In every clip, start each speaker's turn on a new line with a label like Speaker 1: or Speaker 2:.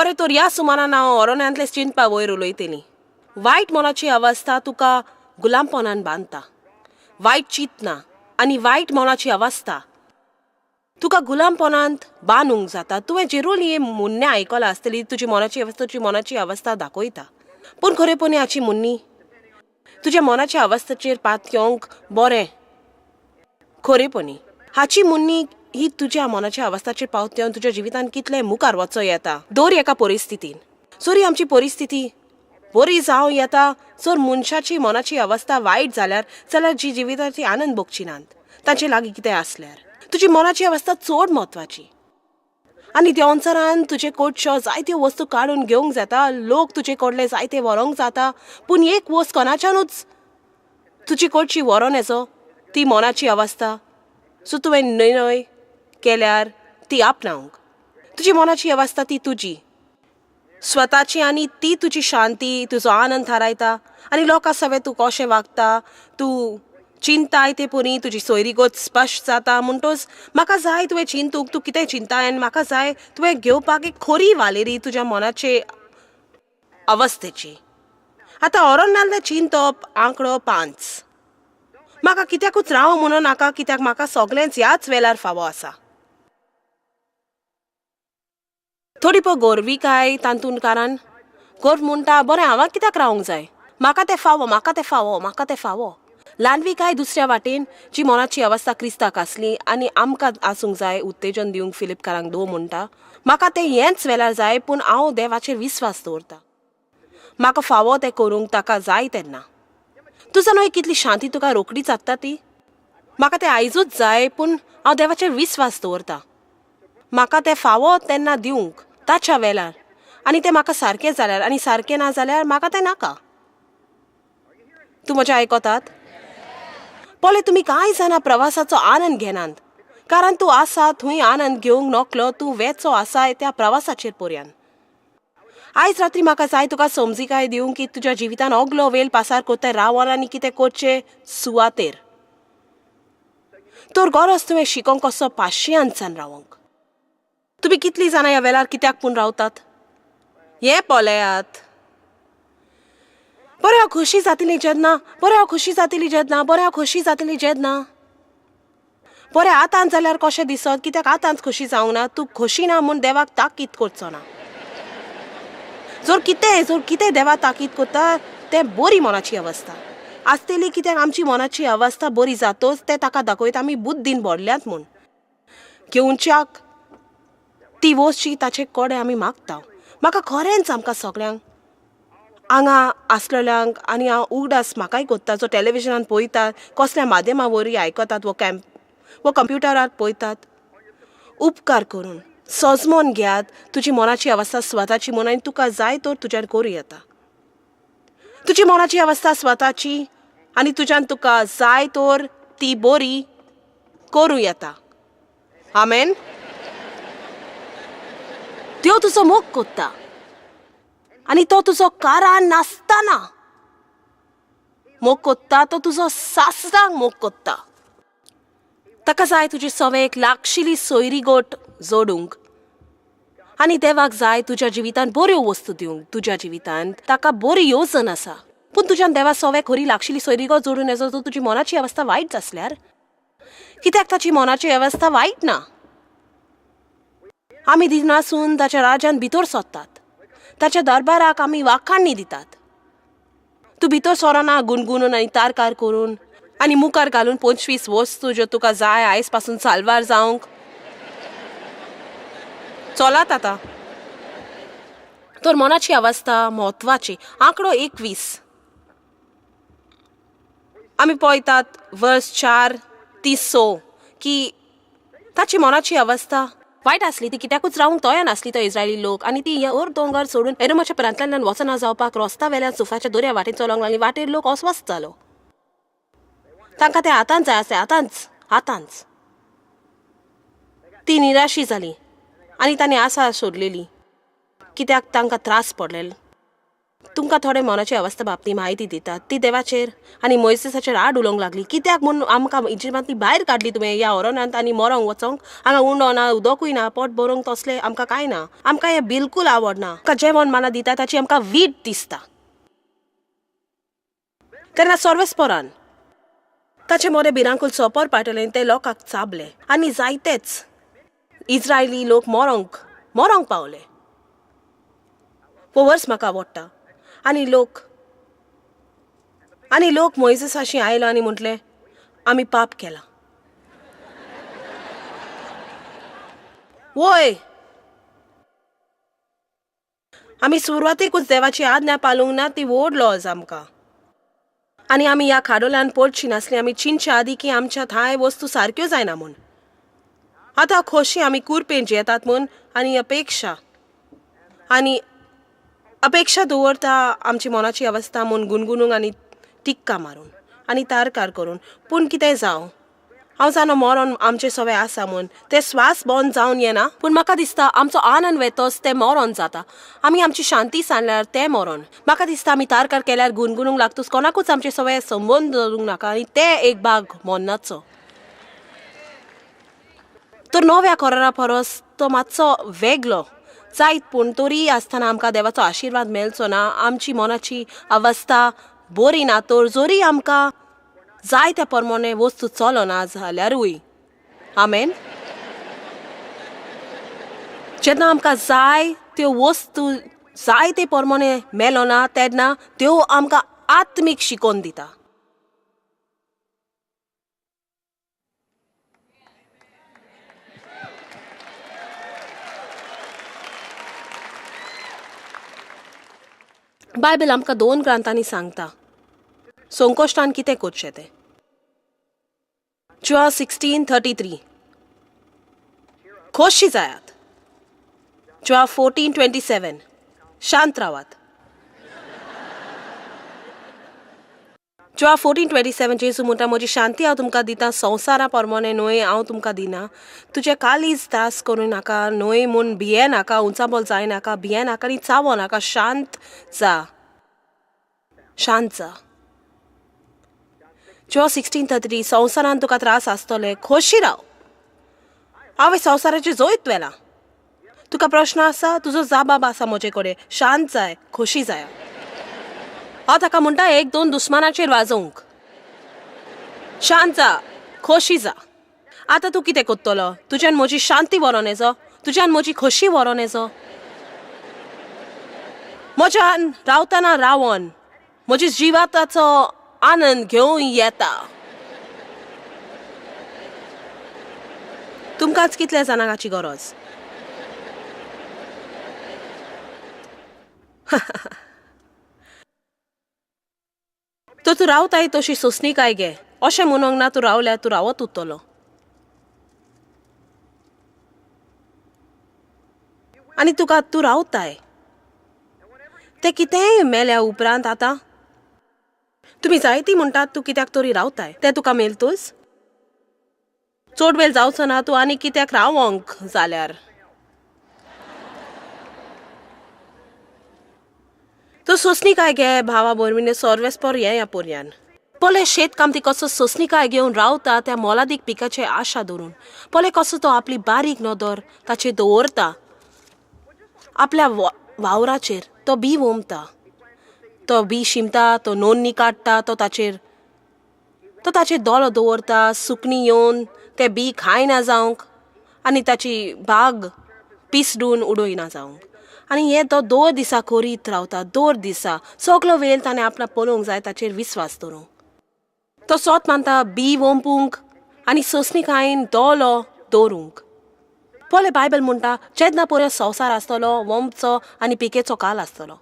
Speaker 1: बरें तर ह्या सुमारान हांव ओरोन्यांतले चिंतपा वयर उलयतलीं. वायट मनाची अवस्था तुका गुलामपणान बांदता. वायट चिंतना आनी वायट मनाची अवस्था तुका गुलामपणांत बांदूंक जाता. तुवें जेरूल ही मुन्नें आयकलां आसतली तुजी मनाची अवस्था दाखयता. पूण खरेपणी हाची मुन्नी तुज्या मनाच्या अवस्थेचेर पातयोंक बरें खरेपणी हाची मुन्नी ही तुज्या मनाच्या अवस्थेचेर पावत्योन तुज्या जिवितान कितलें मुखार वचो येता. दर एका परिस्थितीन जरी आमची परिस्थिती बरी जावं येता, जर मनशाची मनाची अवस्था वायट जाल्यार जी जिविताची आनंद भोगची नात तांचे लागीं कितें आसल्यार तुजी मनाची अवस्था चड म्हत्वाची. आनी त्या अनुसारान तुजे कडच्यो जायत्यो वस्तू काडून घेवंक जाता. लोक तुजे कडले जायते व्हरोंक जाता, पूण एक वस्त कोणाच्यानूच तुजी कडची व्हरोन येजो ती मनाची अवस्था. सो तुवें निर्णय केल्यार ती आपणावंक. तुजी मनाची अवस्था ती तुजी स्वताची आनी ती तुजी शांती तुजो आनंद थारायता. आनी लोकां सवे तूं कशें वागता, तूं चिंताय ते परी तुजी सोयरीगत स्पश्ट जाता. म्हणटोच म्हाका जाय तुवें चिंतूंक तूं कितें चिंताय आनी म्हाका जाय तुवें घेवपाक एक खरी वालेरी तुज्या मनाचे अवस्थेची. आतां ओरोन्यांतलें चिंतप आंकडो 5. म्हाका कित्याकूच राव म्हणून नाका, कित्याक म्हाका सगळेंच ह्याच वेळार फावो आसा. थोडी पळय गोरविकाय तांतून कारण गोर म्हणटा बरें हांव कित्याक रावंक जाय, म्हाका तें फावो म्हाका तें फावो म्हाका तें फावो. ल्हानविकाय दुसऱ्या वाटेन जी मनाची अवस्था क्रिस्ताक आसली आनी आमकां आसूंक जाय उत्तेजन दिवंक फिलिपकारांक 2 म्हणटा म्हाका तें हेंच वेळार जाय, पूण हांव देवाचेर विस्वास दवरता. म्हाका फावो तें करूंक ताका जाय तेन्ना. तूं जाणा कितली शांती तुका रोखडीच हाडटा ती. म्हाका तें आयजूच जाय, पूण हांव देवाचेर विस्वास दवरता. म्हाका तें फावो तेन्ना दिवंक ताच्या वेळार आनी तें म्हाका सारकें जाल्यार आनी सारकें ना जाल्यार म्हाका तें नाका. तूं म्हजें आयकतात? पळय तुमी कांय जाणां प्रवासाचो आनंद घेनात, कारण तूं आसा थंय आनंद घेवंक नकलो तूं वेचो आसाय त्या प्रवासाचेर पर्यान. आयज रात्री म्हाका जाय तुका समजिकाय दिवंक की तुज्या जिवितान अगलो वेळ पासार कोत्ते रावन आनी कितें करचें सुवातेर तर गरज तुवें शिकोंक कसो पाशियेंसान रावंक. तुमी कितलीं जाणां ह्या वेळार कित्याक पूण रावतात हें पळयात. बरें हांव खोशी जातली जेन्ना, बरें हांव खोशी जातली जेन्ना, बरें हांव खोशी जातली जेन्ना. बरें आतांच जाल्यार कशें दिसत, कित्याक आतांच खोशी जावंक ना. तूं खोशी ना म्हूण देवाक ताकीद करचो ना. जर कितें देवा ताकीद करता तें बरी मनाची अवस्था आसतली, कित्याक आमची मनाची अवस्था बरी जातोच तें ताका दाखयता आमी बुद्दीन भरल्यात म्हूण. घेवच्याक ती वस्तची ताचे कोडे आमी मागता. म्हाका खरेंच आमकां सगळ्यांक हांगा आसलेल्यांक आनी हांव उगडास म्हाकाय कोत्ता जो टॅलिविजनान पळयतात, कसल्या माध्यमा वरवीं आयकतात वो कंप्युटरार पळयतात, उपकार करून सजमोन घेयात तुजी मनाची अवस्था स्वताची म्हूण आनी तुका जाय तर तुज्यान करूं येता. तुजी मनाची अवस्था स्वताची आनी तुज्यान तुका जाय तर ती बरी करूं येता. आमेन. देव तुजो मोग कोत्ता आनी तो तुजो कारान नासतना मोग कोत्ता, तो तुजो सासरांक मोग कोत्ता. ताका जाय तुजी सवेक लागशिली सोयरीगोट जोडूंक आनी देवाक जाय तुज्या जिवितान बऱ्यो वस्तू दिवंक. तुज्या जिवितान ताका बरी येवजण आसा, पूण तुज्यान देवा सवेक खरी लागशिली सोयरीगोट जोडून येजो तर तुजी मनाची अवस्था वायट आसल्यार, कित्याक ताची मनाची अवस्था वायट ना. आमी दिनासून ताच्या राज्यान भितर सोदतात, ताच्या दरबाराक आमी वाखाणणी दितात. तूं भितर सोरना गुणगुणून आनी तारकार करून आनी मुखार घालून 25 वस्तू ज्यो तुका जाय आयज पासून साल्वार जावंक चलात. आतां तर मनाची अवस्था म्हत्वाची. आंकडो 21 आमी पळयतात वर्स 4:30 की ताची मनाची अवस्था वायट आसली. ती कित्याकूच रावंक तयार नासली तो इस्रायली लोक, आनी ती दोंगर सोडून एडोमाच्या प्रांतांतल्यान वचना जावपाक रस्ता वेल्यान सुफाच्या दोऱ्या वाटेन चलोंक लागली. वाटेर लोक अस्वस्थ जालो. तांकां तें आतांच जाय आसलें, आतांच. ती निराशी जाली आनी तांणी आसा सोडलेली, कित्याक तांकां त्रास पडलेले. तुमकां थोडे मनाची अवस्था बाबतीत म्हायती दितात ती देवाचेर आनी मोइसेसाचेर आड उलोवंक लागली. कित्याक म्हूण आमकां इजिप्तांतली भायर काडली तुवें ह्या अरण्यात आनी मरोंक वचोंक? हांगा उंडो ना, उदकूय ना, पोट भरूंक तसलें आमकां कांय ना. आमकां हें बिलकूल आवडना. आमकां जेवण माना दिता ताची आमकां वीट दिसता. तेन्ना सर्वेस्परान ताचे मोरे भिरांकूल सोपर पाटलें ते लोकांक चाबले आनी जायतेच इस्रायली लोक मरोंक पावले. हो वर्स म्हाका आवडटा. आनी लोक मोइसेसाशी आयलो आनी म्हटले आमी पाप केला. वय आमी सुरवातेकूच देवाची आज्ञा पाळूंक ना ती व्हड लॉज आमकां. आनी आमी ह्या खाडोल्यान पडची नासली. आमी चिंतच्या आदी की आमच्या थंय वस्तू सारक्यो जायना म्हूण. आतां खोशी आमी कुरपेन जेतात म्हूण आनी अपेक्षा दवरता आमची मनाची अवस्था म्हूण गुणगुणूंक आनी टिक्का मारून आनी तारकार करून. पूण कितें जावं हांव जाणो मरण आमचे सवय आसा म्हूण ते स्वास बंद जावन येना. पूण म्हाका दिसता आमचो आनंद वेतोच ते मरण जाता. आमी आमची शांती सांडल्यार ते मरण. म्हाका दिसता आमी तारकार केल्यार गुणगुणूंक लागतूच कोणाकूच आमचे सवय संबंद दवरूंक नाका आनी ते एक भाग मरणाचो. तर नव्या करारा परस तो मातसो वेगळो जायत पूण तरी आसतना आमकां देवाचो आशिर्वाद मेळचो ना. आमची मनाची अवस्था बरी ना तर जरी आमकां जाय त्या प्रमाणे वस्तू चलना जाल्यारूय आमेन. जेन्ना आमकां जाय त्यो वस्तू जाय ते प्रमाणे मेळो ना तेन्ना त्यो आमकां आत्मीक शिकोवन दिता. बायबल आमकां 2 ग्रंथांनी सांगता संकोश्टान कितें करचें तें. Joel 16:33 खोशी जायात. Joel 14:27 शांत रावात. Joel 14:27 जेजू म्हणटा म्हजी शांती हांव तुमकां दिता संवसारा प्रमाणे न्हय हांव तुमकां दिना. तुजे कालीज त्रास करूं नाका न्हय म्हूण भिये नाका, उंचाबोल जाय नाका, भिये नाका आनी चावो नाका. शांत जा. Joel 16:33 संवसारान तुका त्रास आसतले खोशी राव. हांवें संवसाराचे जोयत वेला. तुका प्रश्न आसा तुजो जबाब आसा म्हजे कडेन. शांत जाय, खोशी जाय. हांव ताका म्हणटा 1-2 दुस्मानाचेर वाजोवंक. शांत जा, खोशी जा. आतां तूं कितें कोत्तलो? तुज्यान म्हजी शांती व्हरोन येजो, तुज्यान म्हजी खोशी व्हरोन येजो. म्हज्यान रावतना रावन म्हजी जिवाताचो आनंद घेवं येता. तुमकांच कितल्या जाणांची गरज? तो तूं रावताय तशी सोंसणीकाय घे अशें म्हणूंक ना. तूं रावल्यार तूं रावत उरतलो. आनी तुका तूं रावताय ते कितेंय मेल्या उपरांत आतां तुमी जायती म्हणटात तूं कित्याक तरी रावताय ते तुका मेलतूच. चड वेळ जावचो ना तूं आनी कित्याक रावोंक जाल्यार. तूं सोंसणीकाय घे भावा भयणीने सर्वेस्पर हे ह्या पर्यान. पळय शेतकाम ती कसो सोंसणीकाय घेवन रावता त्या मोलादीक पिकाचे आशा धरून. पळय कसो तो आपली बारीक नदर ताचेर दवरता. आपल्या वावराचेर तो बी वोमता, तो बी शिंपता, तो नोन्नी काडटा, तो ताचेर दोळो दवरता. सुकणी येवन ते बी खायना जावंक आनी ताची बाग पिसडून उडयना जावंक. आनी हे तो 2 दिसा करीत रावता. 2 दिसा सगलो वेळ ताणें आपणाक पळोवंक जाय ताचेर विस्वास दवरूंक. तो सोत मानता बी वोंपूंक आनी सोंसणीकायेन दोळो दवरूंक. पळय बायबल म्हणटा जेन्ना पर्यंत संवसार आसतलो वोमचो आनी पिकेचो काल आसतलो.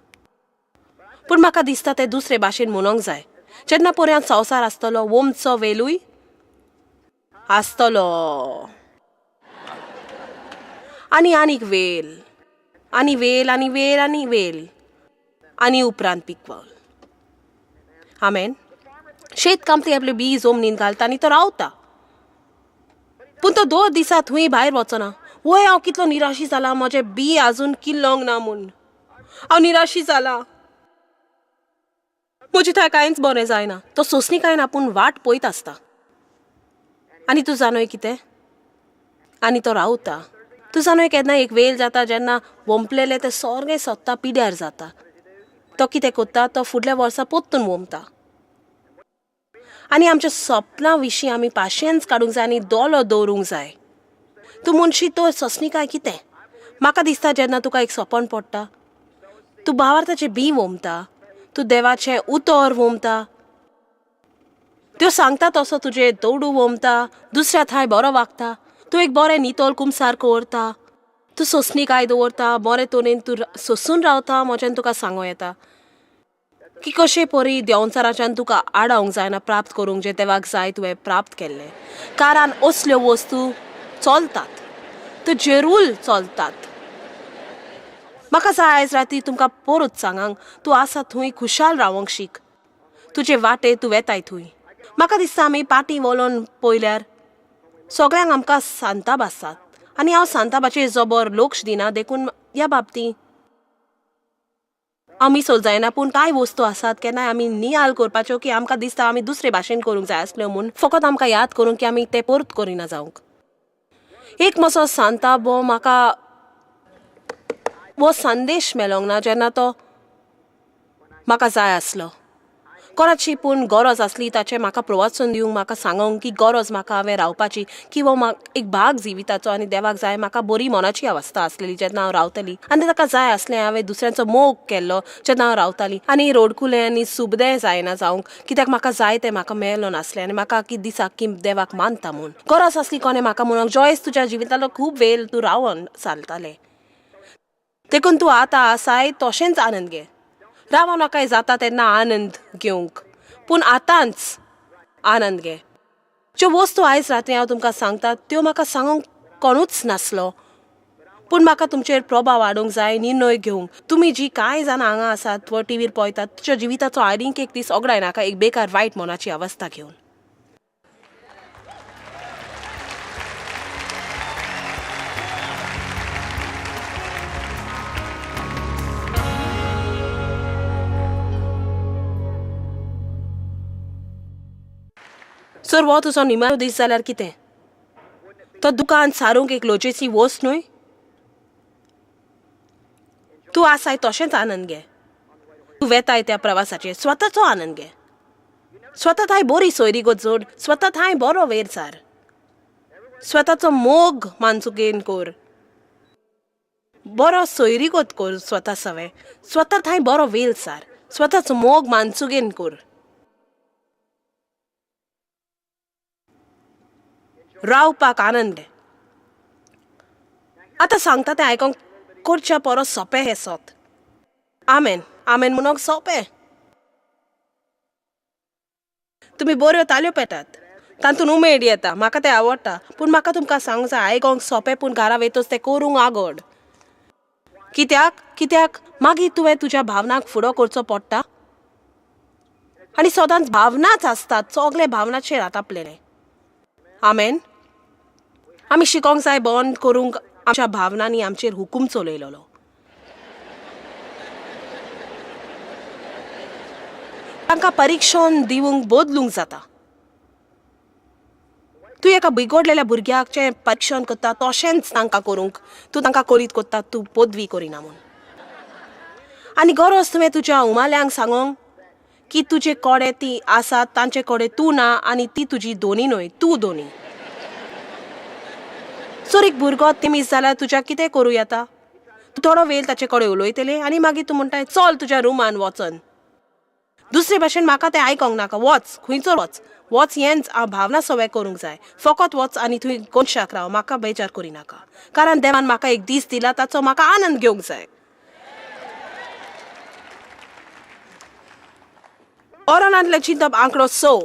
Speaker 1: पूण म्हाका दिसता ते दुसरे भाशेन म्हणूंक जाय. जेन्ना पर्यंत संवसार आसतलो वोमचो वेलूय आसतलो आनीक वेल आनी वेल आनी वेल आनी वेल आनी उपरांत पिकवल. आमेन. शेतकामती आपले बी जमनीन घालता आनी तो रावता. पूण तो 2 दिसा थंय भायर वचना. वय हांव कितलो निराशी जाला म्हजें बी आजून किल्लोंक ना म्हूण. हांव निराशी जाला. म्हजी थंय कांयच बरें जायना. तो सोंसणी काय ना पूण वाट पळयत आसता. आनी तूं जाणय कितें? आनी तो रावता. तूं जाणय केन्ना एक वेळ जाता जेन्ना वंपलेले ते सोर्गे सोदता पिड्यार जाता. तो कितें कोत्ता? तो फुडल्या वर्सा पोत्तून वंपता. आनी आमच्या सपना विशीं आमी पाशियेंस काडूंक जाय आनी दोलो दवरूंक जाय. तूं म्हणशी तो सोंसणी काय कितें? म्हाका दिसता जेन्ना तुका एक सोपन पडटा, तूं भावार्थाचें बी वंपता, तूं देवाचें उतर वंपता, त्यो सांगता तसो तुजें दवडू वंपता, दुसऱ्या थंय बरो वागता, तूं एक बरें नितोल कुमसारको उरता, तूं सोंसणी काय दवरता, बरे तरेन तूं सोंसून रावता. म्हज्यान तुका सांगो येता की कशे परी देंवचाराच्यान तुका आडावंक जायना प्राप्त करूंक जे देवाक जाय तुवें प्राप्त केल्लें. कारण असल्यो वस्तू चलतात, त्यो जरूर चलतात. म्हाका जाय आयज राती तुमकां परत सांगांक, तूं आसा थंय खुशाल रावंक शीक. तुजे वाटे तूं वेताय थंय. म्हाका दिसता आमी पाटी वळोन पळयल्यार सगळ्यांक आमकां सांता भासतात. आनी हांव सांताबाचेर जबर लक्ष दिना. देखून ह्या बाबतींत आमी सोल जायना. पूण कांय वस्तू आसात केन्नाय आमी नियाल करपाच्यो की आमकां दिसता आमी दुसरे भाशेन करूंक जाय आसल्यो म्हूण. फकत आमकां याद करूंक की आमी ते परत करिना जावंक. एक मातसो सांता म्हाका वो संदेश मेळोंक ना जेन्ना तो म्हाका जाय आसलो. कोणाची पूण गरज आसली ताचें म्हाका प्रवचन दिवंक, म्हाका सांगोंक की गरज म्हाका हांवें रावपाची की वो एक भाग जिविताचो आनी देवाक जाय. म्हाका बरी मनाची अवस्था आसलेली जेन्ना हांव रावतली आनी ताका जाय आसलें हांवें दुसऱ्यांचो मोग केल्लो जेन्ना हांव रावताली. आनी रोडकुलें आनी सुबदें जायना जावंक कित्याक म्हाका जाय तें म्हाका मेळलो नासलें आनी म्हाका की दिसाक की देवाक मानता म्हूण. गरज आसली कोणें म्हाका म्हणूंक जॉयस तुज्या जिवितालो खूब वेळ तूं रावन चलतालें. देखून तूं आतां आसाय तशेंच आनंद घे. रावों नाकाय जाता तेन्ना आनंद घेवंक, पूण आतांच आनंद घे. ज्यो वस्तू आयज रात्री हांव तुमकां सांगता त्यो म्हाका सांगूंक कोणूच नासलो, पूण म्हाका तुमचेर प्रभाव हाडूंक जाय निर्णय घेवंक. तुमी जी कांय जाणां हांगा आसात व टीव्हीर पळयतात तुज्या जिविताचो आनीक एक दीस ओगडाय नाका एक बेकार वायट मनाची अवस्था घेवन. सर वो तुजो निमाणो दीस जाल्यार कितें? तो दुकान सारूंक एक लोजेची वस्त न्हय. तूं आसाय तशेंच आनंद घे. तूं वेताय त्या प्रवासाचेर स्वताचो आनंद घे. स्वता थंय बरी सोयरीगत जोड. स्वता थंय बरो वेर सार. स्वताचो मोग मानसुकेन कर. बरो सोयरीगत कर स्वता सवे. स्वता थंय बरो वेल सार. स्वताचो मोग मानसुकेन कर. रावपाक आनंद घे. आतां सांगता तें आयकोंक करच्या परस सोंपें हें सोत. आमेन आमेन म्हणूंक सोंपें. तुमी बऱ्यो ताल्यो पेटात, तातूंत उमेद येता, म्हाका तें आवडटा. पूण म्हाका तुमकां सांगूंक जाय आयकोंक सोंपें पूण घरा वयतच तें करूंक आगोड. कित्याक मागीर तुवें तुज्या भावनाक फुडो करचो पडटा आनी सदांच भावनाच आसतात. सगळे भावनाचेर आतापलेले. आमेन. आमी शिकोंक जाय बंद करूंक आमच्या भावनांनी आमचेर हुकूम चलयलोलो. तांकां परीक्षण दिवंक बदलूंक जाता. तूं एका बिगडलेल्या भुरग्याचें परीक्षण करता तशेंच तांकां करूंक तूं तांकां करीत कोत्ता तूं पदवी करिना म्हूण. आनी गरज तुवें तुज्या उमाल्यांक सांगोंक की तुजे कोडे ती आसात तांचे कोडे तूं ना आनी ती तुजी दोनी न्हय तूं दोनी. जर एक भुरगो तेमीस जाल्यार तुज्या कितें करूं येता? तूं थोडो वेळ ताचे कडेन उलयतलें आनी मागीर तूं म्हणटाय चल तुज्या रुमान वचन. दुसरे भाशेन म्हाका तें आयकोंक नाका. वच खंयचो वच हेंच हांव भावना सवय करूंक जाय. फकत वच आनी थंय कोनशाक राव. म्हाका बेजार करिनाका. कारण देवान म्हाका एक दीस दिला ताचो म्हाका आनंद घेवंक जाय. ओरानांतलें चिंतप आंकडो 6.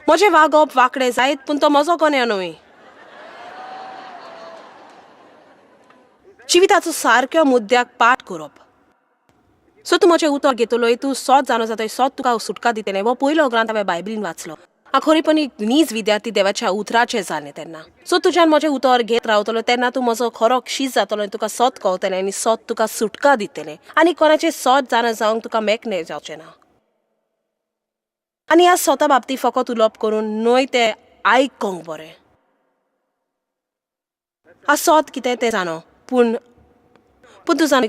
Speaker 1: म्हजें वागप वांकडें जायत पूण तो म्हजो कोण्या न्हय. जिविताचो सारक्या मुद्द्याक पाठ करप. सो तूं म्हजें उतर घेतलोय तूं सोत जाणो जाताय सोत तुका सुटका दितलें. वो पयलो ग्रंथ हांवें बायबलीन वाचलो खरेपणी नीज विद्यार्थी देवाच्या उतराचे जाले तेन्ना सो तुज्यान म्हजें उतर घेत रावतलो तेन्ना तूं म्हजो खरो शीज जातलो आनी तुका सोत कळटलें आनी सोत तुका सुटका दितलें आनी कोणाचें सोत जाणा जावंक तुका मेकळें जावचें ना. आनी ह्या स्वता बाबतींत फकत उलोवप करून न्हय तें आयकोंक बरें. सोत कितें तें जाणो पूण तूं जाण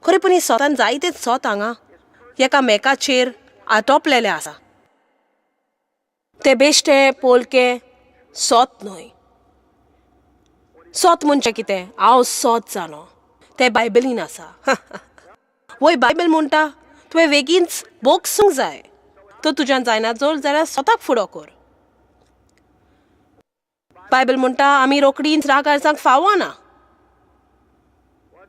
Speaker 1: खरेपणी स्वतान जायते सोत हांगा एकामेकाचेर आटोपलेले आसा. ते बेश्टे पोलके सोत न्हय. सोत म्हणजे कितें हांव सोत जालो तें बायबलीन आसा. वय बायबल म्हणटा तुवें बेगीनच बोगसूंक जाय. तो तुज्यान जायना जोर जाल्यार स्वताक फुडो कर. बायबल म्हणटा आमी रोकडींच रागार जावंक फावना.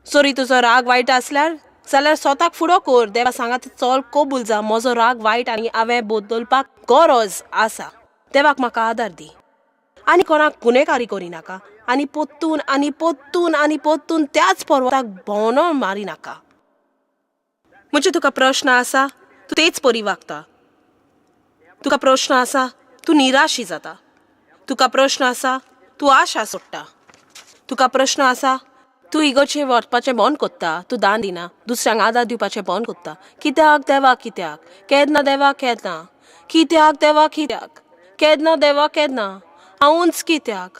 Speaker 1: सोरी तुजो राग वायट आसल्यार जाल्यार स्वताक फुडो कर. देवा सांगा चल कबूल जा म्हजो राग वायट आनी हांवें बदलपाक गरज आसा. देवाक म्हाका आदार दी आनी कोणाक गुन्हेगारी करिनाका आनी पोत्तून आनी पोत्तून आनी पोत्तून त्याच पर्वताक भोंवणो मारिनाका. म्हणजे तुका प्रश्न आसा तूं तेच परी वागता. तुका प्रश्न आसा तूं निराशी जाता. तुका प्रश्न आसा तूं आशा सोडटा. तुका प्रश्न आसा तूं इगोचें वचपाचें बंद कोत्ता. तूं दान दिना. दुसऱ्यांक आदार दिवपाचें बंद कोत्ता. कित्याक देवा कित्याक केदना देवा केदना कित्याक देवा कित्याक केदना देवा केदना हांवूच कित्याक.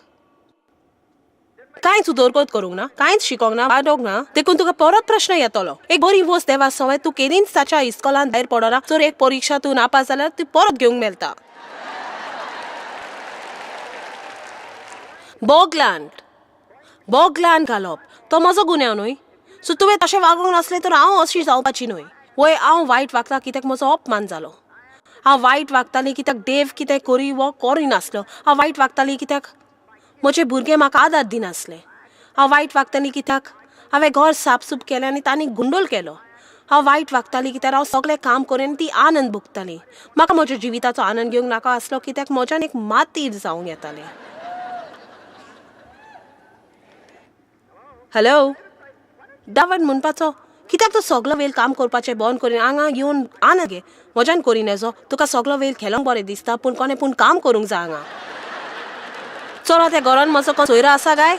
Speaker 1: कांयच उदरगत करूंक ना. कांयच शिकोंक ना. वाडोवंक ना. देखून तुका परत प्रश्न येतलो. एक बरी वस्त देवा सवय तूं केदींच ताच्या इस्कॉलान भायर पडना. जर एक परिक्षा तूं नापास जाल्यार ती परत घेवंक मेळटा. बोगलान घालप तो म्हजो गुन्यांव न्हय. सो तुवें तशें वागोंक नासलें तर हांव अशी जावपाची न्हय. वय हांव वायट वागता कित्याक म्हजो अपमान जालो. हांव वायट वागतालीं कित्याक देव कितें करी वो करिनासलो. हांव वायट वागतालीं कित्याक म्हजे भुरगे म्हाका आदार दिनासले. हांव वायट वागतालीं कित्याक हांवें घर साफसूफ केलें आनी तांणी गुंडोल केलो. हांव वायट वागतालीं कित्याक हांव सगळें काम करेन ती आनंद भोगताली. म्हाका म्हज्या जिविताचो आनंद घेवंक नाका आसलो कित्याक म्हज्यान एक मातीर जावंक येतालें. हॅलो दावड म्हणपाचो कित्याक तूं सगळो वेळ काम करपाचें बंद करून हांगा येवन आनंद घे. म्हज्यान करिनेजो तुका सगळो वेळ खेळोंक बरें दिसता पूण कोणें पूण काम करूंक जाय हांगा. चलो त्या घरान म्हजो कोण सोयरो आसा काय.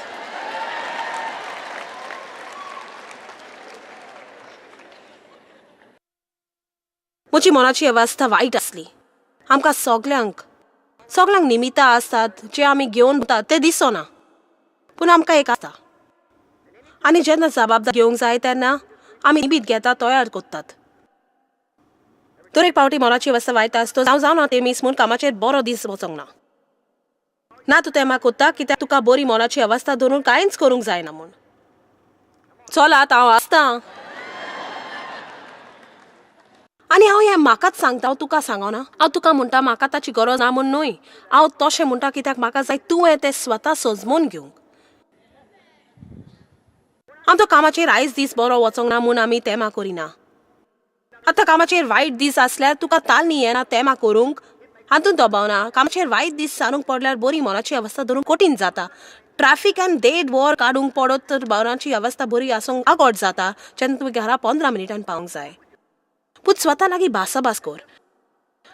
Speaker 1: म्हजी मनाची अवस्था वायट आसली. आमकां सगळ्यांक निमित्तां आसतात जे आमी घेवन वतात ते दिसना पूण आमकां एक आसता आनी जेन्ना जबाबदारी घेवंक जाय तेन्ना आमी निमीत घेता तयार करतात. तर एक फावटी मनाची अवस्था वायट आसता जावं ना ते मीस म्हूण कामाचेर बरो दीस वचोंक ना तूं तेमा कोत्ता कित्याक तुका बरी मनाची अवस्था धरून कांयच करूंक जायना म्हूण. चलात हांव आसता आनी हांव हें म्हाकाच सांगता. हांव तुका सांगना. हांव तुका म्हणटा म्हाका ताची गरज ना म्हूण न्हय. हांव तशें म्हणटा कित्याक म्हाका जाय तुवें तें स्वता सजमून घेवंक. आमचो कामाचेर आयज दीस बरो वचोंक ना म्हूण आमी तेमा करिना. आतां कामाचेर वायट दीस आसल्यार तुका ताल न्ही येना तेमा करूंक. हातूंत दबाव ना. कामाचेर वायट दीस सारूंक पडल्यार बरी मनाची अवस्था धरूंक कठीण जाता. ट्रॅफिकान देड वर काडूंक पडत तर मनाची अवस्था बरी आसूंक आगोट जाता जेन्ना तुवें घरा 15 मिनिटान पावंक जाय. पूण स्वता लागीं भासाभास कर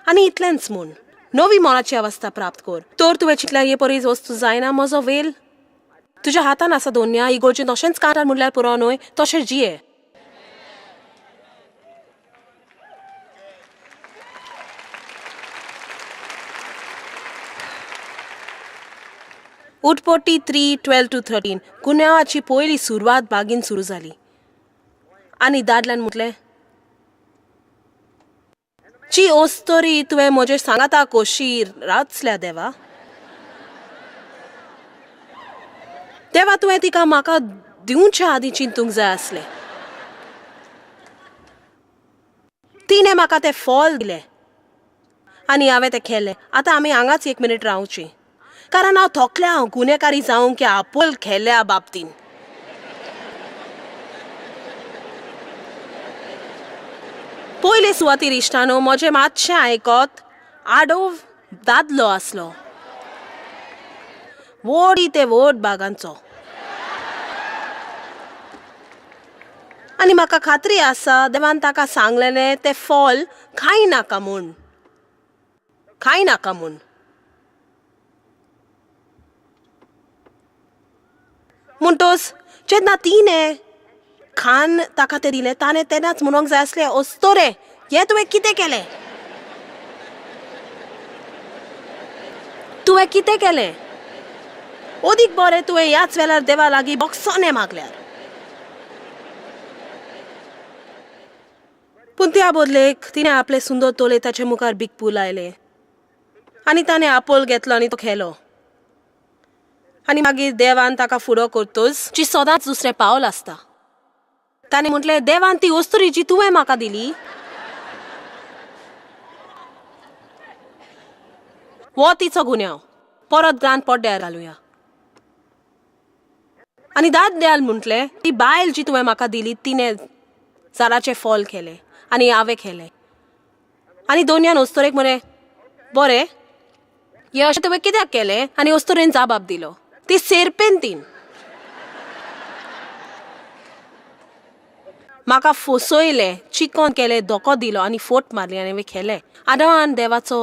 Speaker 1: आनी इतलेंच म्हूण नवी मनाची अवस्था प्राप्त कर. तर तुवें चिंतल्या हे परीस वस्तू जायना. म्हजो वेल तुज्या हातान आसा दोन्या इगोर्जीन तशेंच कांतार म्हणल्यार पुरो न्हय. तशें जिये. उटपोटी 3:12-13 गुन्यांवाची पयली सुरवात बागीन सुरू जाली आनी दादल्यान म्हटलें ची ओस्तोरी तुवें म्हजे सांगाता कोशी राचल्या देवा. देवा तुवें तिका म्हाका दिवच्या आदीं चिंतूंक जाय आसलें. तिणें म्हाका तें फॉल दिलें आनी हांवें तें केलें. आतां आमी हांगाच 1 मिनीट रावचीं कारण हांव थोकल्या हांव गुन्हेगारी जावंक या आपोल खेळ्ळ्या बाबतीन. पयले सुवातेर इश्टानो म्हजें मातशें आयकत. आडोव दादलो आसलो व्हडी ते व्हड बागांचो आनी म्हाका खात्री आसा देवान ताका सांगलेलें तें फॉल खायनाका म्हूण. खाय नाका म्हूण. म्हणटोस जेन्ना तिणें खान ताका तें दिलें ताणें तेन्नाच म्हणूंक जाय आसलें ओस्तोरे हें तुवें कितें केलें, तुवें कितें केलें. ओदीक बरें तुवें ह्याच वेळार देवा लागीं बोगसोने मागल्यार. पूण त्या बदलेक तिणें आपले सुंदर तोले ताचे मुखार बिकपू लायले आनी ताणें आपोल घेतलो आनी तो खेलो. आनी मागीर देवान ताका फुडो करतोच जी सदांच दुसरें पावल आसता. ताणें म्हटलें देवान ती वस्तुरी जी तुवें म्हाका दिली हो तिचो गुन्यांव परत ग्रांत पड्ड्यार घालुया. आनी दादल्याल म्हटलें ती बायल जी तुवें म्हाका दिली तिणें झाडाचें फॉल केलें आनी हांवें केलें. आनी दोनयान ओस्तोरेक म्हणे बरें हें अशें तुवें कित्याक केलें आनी ओस्तोरेन जाबाब दिलो ती सेरपेन तीन म्हाका फसयलें, चिकन केलें, धोको दिलो आनी फोट मारली आनी हांवें केलें. आदामान देवाचो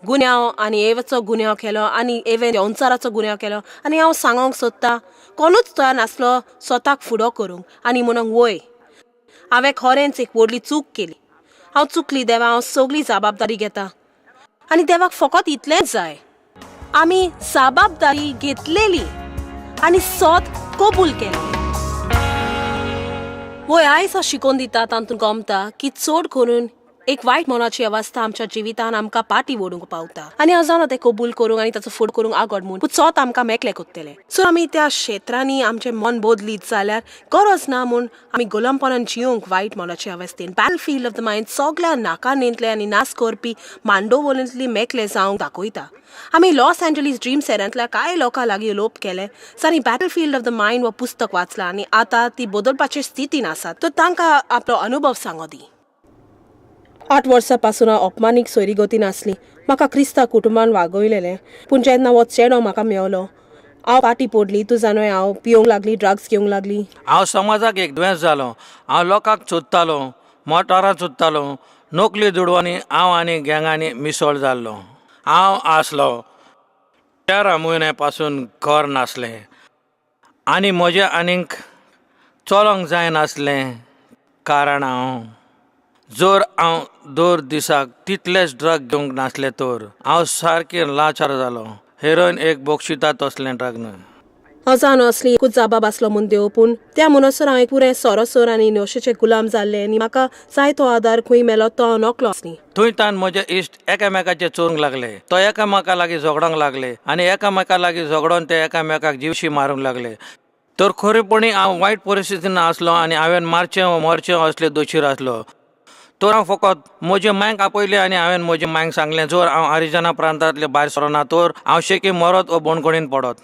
Speaker 1: गुन्यांव आनी एवाचो गुन्यांव केलो आनी एवे देंवचाराचो गुन्यांव केलो. आनी हांव सांगोंक सोदतां कोणूच तयार नासलो स्वताक फुडो करूंक आनी म्हणूंक वय हांवें खरेंच एक व्हडली चूक केली. हांव चुकली देवा, हांव सगळी जबाबदारी घेता. आनी देवाक फकत इतलेंच जाय आमी जबाबदारी घेतलेली आनी सोद कबूल केलें. वय आयज शिकोवन दिता तातूंत गमता की चड करून एक वायट मनाची अवस्था आमच्या जिवितान आमकां पाटी ओडूंक पावता आनी हांव जाणा तें कबूल करूंक आनी ताचो फुड करूंक आगोड म्हूण. पूण चोत आमकां मेकलें कोत्तलें. सो आमी त्या क्षेत्रांनी आमचें मन बदलीत जाल्यार गरज ना म्हूण आमी गुलामपणान जियोंक वायट मनाचे अवस्थेन. Battle field of the mind सगळ्या नाकानींतले आनी नास करपी मांडोवलींतली मेकले जावंक दाखयता. आमी लॉस एंजलीस ड्रीम सेरांतल्या कांय लोकां लागीं उलोवप केलें जाणी battle field of the mind हो पुस्तक वाचलां आनी आतां ती बदलपाचे स्थितीन आसात. तो तांकां आपलो अनुभव सांगो दी. 8 वर्सां पासून हांव अपमानीक सोयरीगतीन आसली. म्हाका क्रिस्तांव कुटुंबान वागयलेलें. पूण जेन्ना हो चेडो म्हाका मेवलो हांव पाटी पडली. तूं जाणय हांव पिवंक लागली, ड्रग्स घेवंक लागली.
Speaker 2: हांव समाजाक एक दुयेंस जालो. हांव लोकांक सोदतालो, मोटारां सोदतालो, नोकली दुडवांनी हांव आनी गँगांनी मिसळ जाल्लो. हांव आसलो 13 म्हयने पासून घर नासलें आनी म्हजें आनीक चलोंक जायनासलें कारण जर हांव दर दिसाक तितलेच ड्रग घेवंक नासलें तर हांव सारकें लाचार जालो. हेरोइन एक बोक्षिता तसलें ड्रग न्हय.
Speaker 1: हांव जाणो असली एकूच जबाब आसलो म्हूण देव. पूण त्या मनसर हांव एक पुरें सोरोसोर आनी नशेचे गुलाम जाल्लें आनी म्हाका जाय तो आदार खंय मेलो तो हांव नकलो आसली.
Speaker 2: थंय तान म्हजे इश्ट एकामेकाचे चोरूंक लागले. तो एकामेका लागीं झगडोंक लागले आनी एकामेका लागीं झगडोन ते एकामेकाक जीवशी मारूंक लागले. तर खरेपणी हांव वायट परिस्थितीन आसलो आनी हांवें मारचें मरचें असले दोशीर आसलो. तर हांव फकत म्हजे मांयक आपयलें आनी हांवें म्हजे मांयक सांगलें जर हांव हरिजना प्रांतांतले भायर सरना तर हांव शेकी मरत वा बोणकोणीन पडत.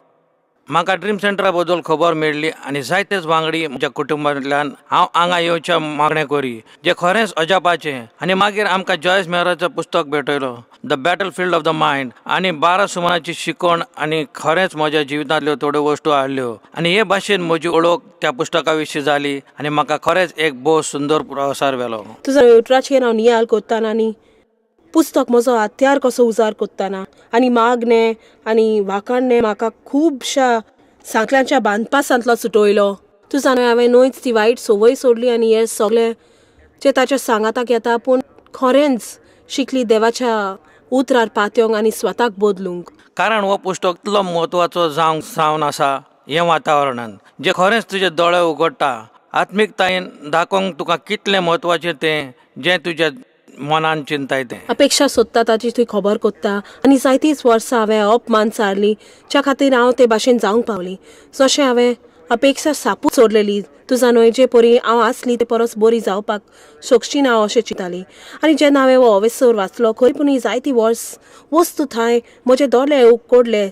Speaker 2: म्हाका ड्रीम सेंटरा बद्दल खबर मेळ्ळी आनी जायतेच वांगडी म्हज्या कुटुंबांतल्यान हांव हांगा येवचें मागणें करी जें खरेंच अजापाचें. आनी मागीर आमकां जॉयस मेहराचो पुस्तक भेटयलो the battle field of the mind आनी 12 सुमाराची शिकवण आनी खरेंच म्हज्या जिवितांतल्यो थोड्यो वस्तू हाडल्यो आनी हे भाशेन म्हजी ओळख त्या पुस्तका विशीं जाली आनी म्हाका खरेंच एक भोव सुंदर प्रवासार व्हेलो.
Speaker 1: तुजो उतराचेर हांव नियाळ कोत्ताना आनी पुस्तक म्हजो हात्यार कसो उजार कोत्ताना आनी मागणें आनी वाखाणणें म्हाका खुबशा सांकल्यांच्या बांदपासांतलो सुटयलो. तूं जाणा हांवें न्हयच ती वायट संवय सोडली आनी हें सगळें जें ताच्या सांगाताक येता पूण खरेंच शिकली देवाच्या उतरार पातयोंक आनी स्वताक बदलूंक.
Speaker 2: कारण हो पुस्तक इतलो म्हत्वाचो जावंक जावन आसा हे वातावरणांत जें खरेंच तुजे दोळे उगडटा. आत्मीकतायेन दाखोवंक तुका कितलें म्हत्वाचें तें जें तुज्या मनान चिंताय तें.
Speaker 1: अपेक्षा सोदता ताची तुवें खबर कोत्ता आनी जायतींच वर्सां हांवें अपमान चारली ज्या खातीर हांव ते भाशेन जावंक पावली. जशें हांवें अपेक्षा सापूच सोडलेली. तूं जाणय जे परी हांव आसली ते परस बरी जावपाक शकची ना अशें चिंताली. आनी जेन्ना हांवें हो अवेसर वाचलो खंयपुणी जायती वस्तू थंय म्हजे दोळे उगडले.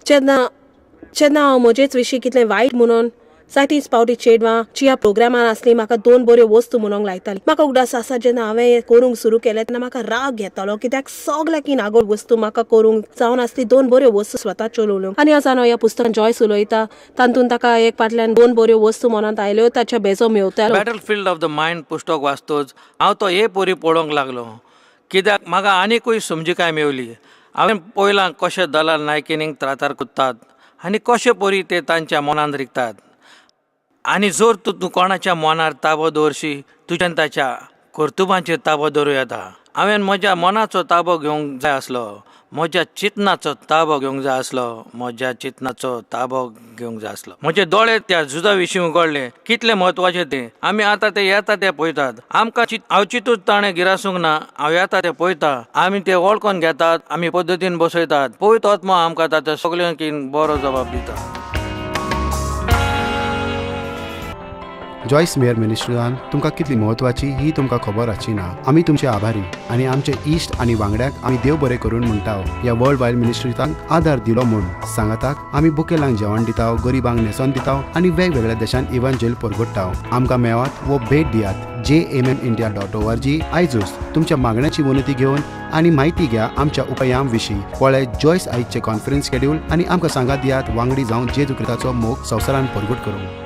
Speaker 1: जेन्ना हांव म्हजेच विशीं कितलें वायट म्हणून जायतींच पावटी चेडवां जी ह्या प्रोग्रामान आसली म्हाका 2 बऱ्यो वस्तू म्हणूंक लायताली. म्हाका उगडास आसा जेन्ना हांवें हें करूंक सुरू केलें तेन्ना म्हाका राग येतालो कित्याक सगळ्याकीन आगोड वस्तू म्हाका करूंक जावन आसली 2 बऱ्यो वस्तू स्वताच्यो उलोवंक. आनी हांव जाणो ह्या पुस्तकान जॉयस उलयता तातूंत ताका एक फाटल्यान 2 बऱ्यो वस्तू मनांत आयल्यो ताच्या बेजो मेवतालो.
Speaker 2: Battle field of the mind पुस्तक वाचतोच हांव तो हे परी पळोवंक लागलो कित्याक म्हाका आनीकूय समजिकाय मेवली. हांवें पळयलां कशे दलाल नायकिनीक त्रातार कुत्तात आनी कशे परी ते तांच्या मनांत रिकतात. आनी जर तूं कोणाच्या मनार ताबो दवरशी तुज्यान ताच्या कर्तुबांचेर ताबो दवरूं येता. हांवें म्हज्या मनाचो ताबो घेवंक जाय आसलो, म्हज्या चिंतनाचो ताबो घेवंक जाय आसलो, म्हजे दोळे त्या झुजा विशीं उगडले. कितले म्हत्वाचे ते. आमी आतां ते येता ते पळयतात. आमकां हांव चिंतूच ताणें गिरासूंक ना. हांव येता ते पळयता. आमी ते वळखून घेतात, आमी पद्दतीन बसयतात. पळयत वचमो आमकां ताचो सगळ्यांकीन बरो जबाब दिता.
Speaker 3: जॉयस मेयर मिनिस्ट्रीन तुमकां कितली म्हत्वाची ही तुमकां खबर आसची ना. आमी तुमचे आभारी आनी आमचे इश्ट आनी वांगड्याक आमी देव बरें करून म्हणटा. ह्या वर्ल्ड वायड मिनिस्ट्रीतांक आदार दिलो म्हूण सांगाताक आमी बुकेलांक जेवण दिता, गरिबांक न्हेसोन दिता आनी वेगवेगळ्या देशांत इव्हांजेल परगट्टा. आमकां मेळात वो भेट दियात jmmindia.org. आयजूच तुमच्या मागण्याची विनंती घेवन आनी म्हायती घ्या आमच्या उपायां विशीं. पळय जॉयस आयजचे कॉन्फरन्स शेड्यूल आनी आमकां सांगात दियात वांगडी जावन जेजू क्रिस्ताचो मोग संवसारान परगट करूंक.